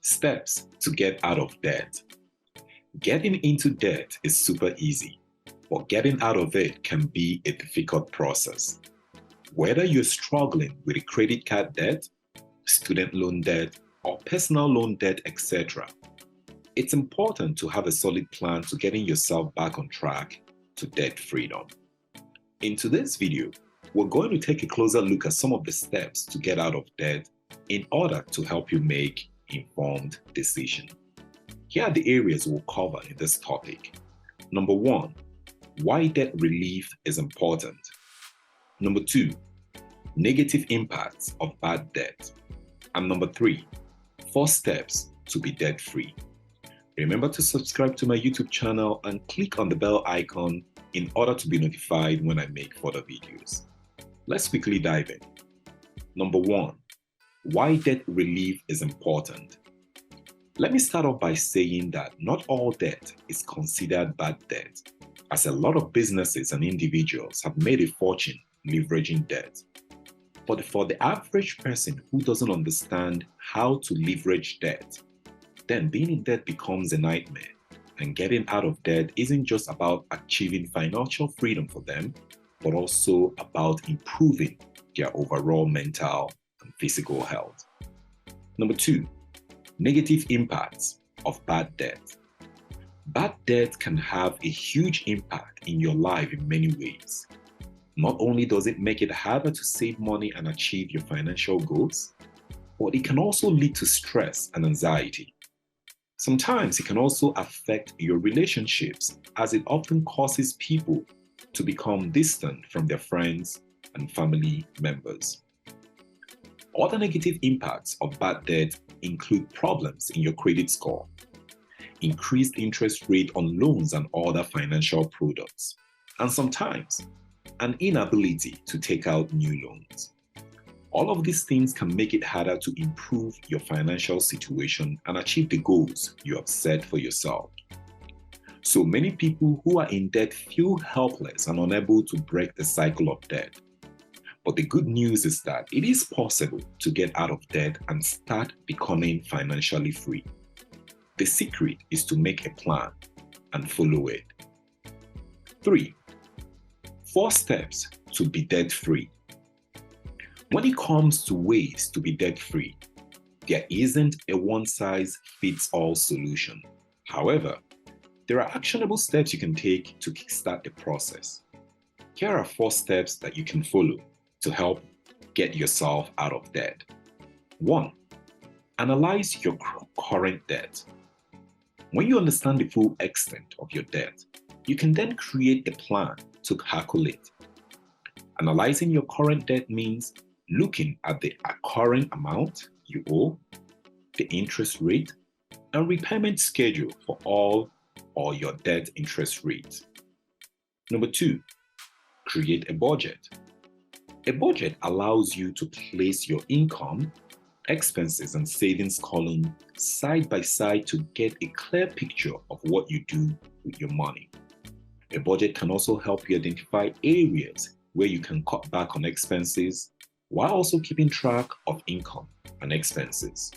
Steps to get out of debt. Getting into debt is super easy, but getting out of it can be a difficult process. Whether you're struggling with a credit card debt, student loan debt, or personal loan debt, etc., it's important to have a solid plan to getting yourself back on track to debt freedom. In today's video, we're going to take a closer look at some of the steps to get out of debt in order to help you make informed decisions. Here are the areas we'll cover in this topic. Number 1, why debt relief is important. Number 2, negative impacts of bad debt. And number 3, 4 steps to be debt-free. Remember to subscribe to my YouTube channel and click on the bell icon in order to be notified when I make further videos. Let's quickly dive in. Number 1, why debt relief is important. Let me start off by saying that not all debt is considered bad debt, as a lot of businesses and individuals have made a fortune leveraging debt. But for the average person who doesn't understand how to leverage debt, then being in debt becomes a nightmare, and getting out of debt isn't just about achieving financial freedom for them, but also about improving their overall mental and physical health. Number 2, negative impacts of bad debt. Bad debt can have a huge impact in your life in many ways. Not only does it make it harder to save money and achieve your financial goals, but it can also lead to stress and anxiety. Sometimes it can also affect your relationships, as it often causes people to become distant from their friends and family members. Other negative impacts of bad debt include problems in your credit score, increased interest rate on loans and other financial products, and sometimes an inability to take out new loans. All of these things can make it harder to improve your financial situation and achieve the goals you have set for yourself. So many people who are in debt feel helpless and unable to break the cycle of debt. But the good news is that it is possible to get out of debt and start becoming financially free. The secret is to make a plan and follow it. 3, 4 steps to be debt-free. When it comes to ways to be debt-free, there isn't a one-size-fits-all solution. However, there are actionable steps you can take to kickstart the process. Here are 4 steps that you can follow to help get yourself out of debt. 1, analyze your current debt. When you understand the full extent of your debt, you can then create a plan to calculate. Analyzing your current debt means looking at the current amount you owe, the interest rate, and repayment schedule for all or your debt interest rates. Number 2, create a budget. A budget allows you to place your income, expenses, and savings column side by side to get a clear picture of what you do with your money. A budget can also help you identify areas where you can cut back on expenses while also keeping track of income and expenses.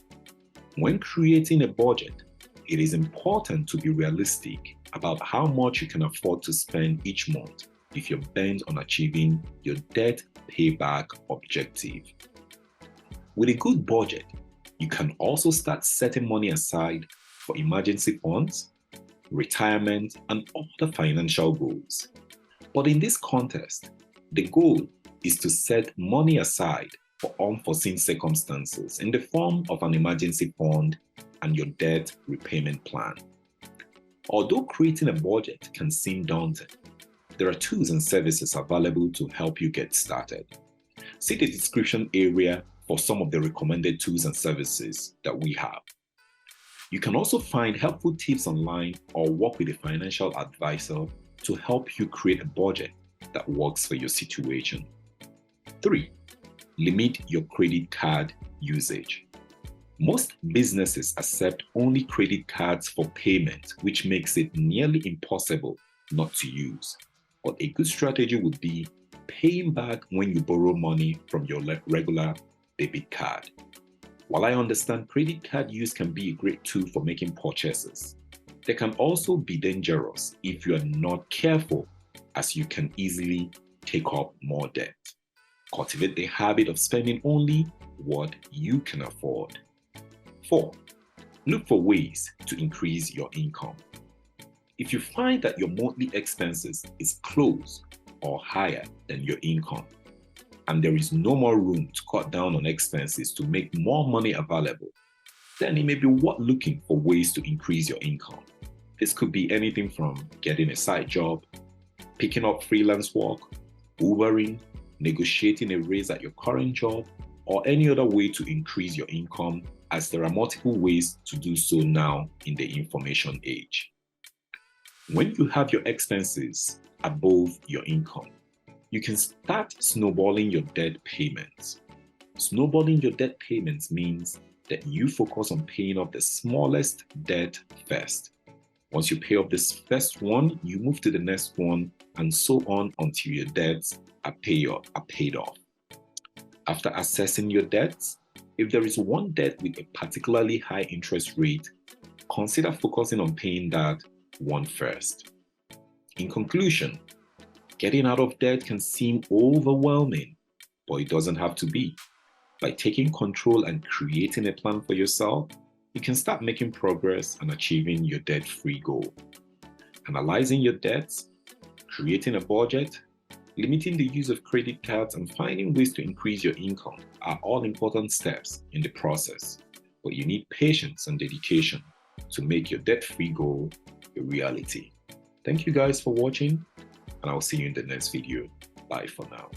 When creating a budget, it is important to be realistic about how much you can afford to spend each month if you're bent on achieving your debt payback objective. With a good budget, you can also start setting money aside for emergency funds, retirement, and other financial goals. But in this context, the goal is to set money aside for unforeseen circumstances in the form of an emergency fund and your debt repayment plan. Although creating a budget can seem daunting, there are tools and services available to help you get started. See the description area for some of the recommended tools and services that we have. You can also find helpful tips online or work with a financial advisor to help you create a budget that works for your situation. 3, limit your credit card usage. Most businesses accept only credit cards for payment, which makes it nearly impossible not to use. But a good strategy would be paying back when you borrow money from your regular debit card. While I understand credit card use can be a great tool for making purchases, they can also be dangerous if you are not careful, as you can easily take up more debt. Cultivate the habit of spending only what you can afford. 4. Look for ways to increase your income. If you find that your monthly expenses is close or higher than your income, and there is no more room to cut down on expenses to make more money available, then it may be worth looking for ways to increase your income. This could be anything from getting a side job, picking up freelance work, Ubering, negotiating a raise at your current job, or any other way to increase your income, as there are multiple ways to do so now in the information age. When you have your expenses above your income, you can start snowballing your debt payments. Snowballing your debt payments means that you focus on paying off the smallest debt first. Once you pay off this first one, you move to the next one, and so on until your debts are paid off. After assessing your debts, if there is one debt with a particularly high interest rate, consider focusing on paying that one first. In conclusion, getting out of debt can seem overwhelming, but it doesn't have to be. By taking control and creating a plan for yourself, you can start making progress and achieving your debt-free goal. Analyzing your debts, creating a budget, limiting the use of credit cards, and finding ways to increase your income are all important steps in the process, but you need patience and dedication to make your debt-free goal a reality. Thank you guys for watching, and I'll see you in the next video. Bye for now.